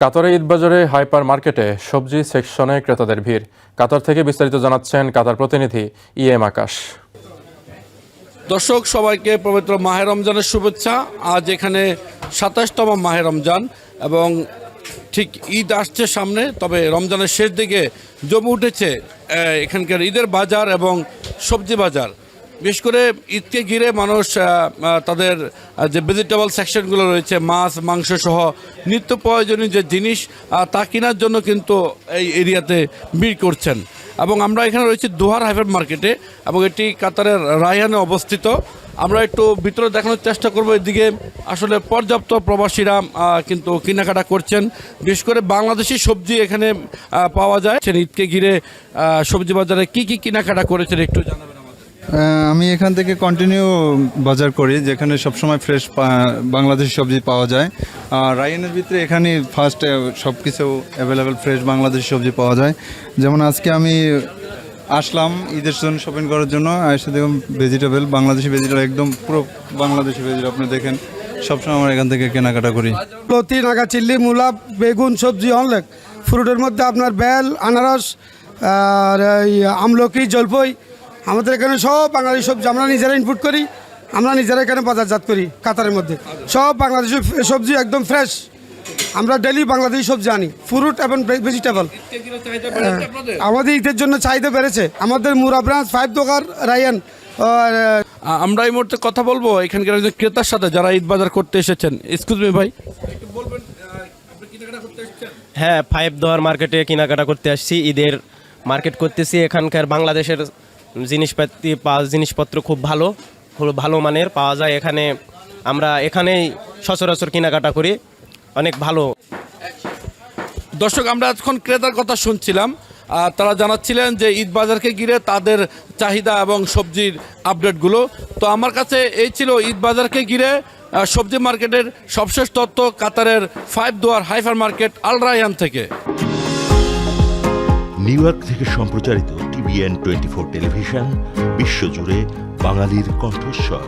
কাতারে ঈদবাজারে হাইপার মার্কেটে সবজি সেকশনে ক্রেতাদের ভিড়। কাতার থেকে বিস্তারিত জানাচ্ছেন কাতার প্রতিনিধি ইএম আকাশ। দর্শক সবাইকে পবিত্র মাহে রমজানের শুভেচ্ছা। আজ এখানে ২৭তম মাহে রমজান এবং ঠিক ঈদ আসছে সামনে, তবে রমজানের শেষ দিকে জমে উঠেছে এখানকার ঈদের বাজার এবং সবজি বাজার। বিশেষ করে ঈদকে ঘিরে মানুষ তাদের যে ভেজিটেবল সেকশনগুলো রয়েছে, মাছ মাংস সহ নিত্য প্রয়োজনীয় যে জিনিস তা কেনার জন্য কিন্তু এই এরিয়াতে ভিড় করছেন। এবং আমরা এখানে রয়েছি দোহার হাইপার মার্কেটে এবং এটি কাতারের রায়হানে অবস্থিত। আমরা একটু ভিতরে দেখানোর চেষ্টা করব। এদিকে আসলে পর্যাপ্ত প্রবাসীরা কিন্তু কেনাকাটা করছেন। বিশেষ করে বাংলাদেশি সবজি এখানে পাওয়া যায়। ঈদকে ঘিরে সবজি বাজারে কি কি কেনাকাটা করেছেন একটু জানাবেন। আমি এখান থেকে কন্টিনিউ বাজার করি, যেখানে সবসময় ফ্রেশ বাংলাদেশি সবজি পাওয়া যায়। আর রায়হানের ভিতরে এখানে ফার্স্ট সব কিছু অ্যাভেলেবেল ফ্রেশ বাংলাদেশি সবজি পাওয়া যায়। যেমন আজকে আমি আসলাম ঈদের জন্য শপিং করার জন্য, এসে দেখুন ভেজিটেবল, বাংলাদেশি ভেজিটেবল, একদম পুরো বাংলাদেশি ভেজিটেবল আপনি দেখেন। সবসময় আমরা এখান থেকে কেনাকাটা করি। লতি, নাগা, চিল্লি, মূলা, বেগুন, সবজি অনেক। ফ্রুটের মধ্যে আপনার বেল, আনারস, আর আমলকি, জলপাই, আমাদের এখানে সব বাঙালি সবজি আমরা নিজেরা ইনপুট করি, আমরা নিজেরা এখানে বাজারজাত করি। কাতারের মধ্যে সব বাংলাদেশি সবজি একদম ফ্রেশ। আমরা ডেলি বাংলাদেশি সবজি আনি, ফ্রুট এবং ভেজিটেবল। আমাদের ঈদের জন্য চাহিদা বেড়েছে। আমাদের মুরা ব্রাঞ্চ 5 দোকান রায়হান। আমরা এই মুহূর্তে কথা বলবো এখানকার একজন ক্রেতার সাথে যারা ঈদ বাজার করতে এসেছেন। এক্সকিউজ মি ভাই, একটু বলবেন আপনি কেনাকাটা করতে এসেছেন? হ্যাঁ, 5 দোহার মার্কেটে কেনাকাটা করতে আসছি। ঈদের মার্কেট করতেছি। এখানকার বাংলাদেশের জিনিসপত্র খুব ভালো মানের পাওয়া যায় এখানে। আমরা এখানেই সচরাচর কেনাকাটা করি, অনেক ভালো। দর্শক, আমরা এখন ক্রেতার কথা শুনছিলাম। তারা জানাচ্ছিলেন যে ঈদ বাজারকে ঘিরে তাদের চাহিদা এবং সবজির আপডেটগুলো। তো আমার কাছে এই ছিল ঈদ বাজারকে ঘিরে সবজি মার্কেটের সবশেষ তথ্য কাতারের 5 দোহার হাইপার মার্কেট আল রায়হান থেকে। নিউ ইয়র্ক থেকে সম্প্রচারিত TVN 24 টেলিভিশন বিশ্বজুড়ে বাঙালির কণ্ঠস্বর।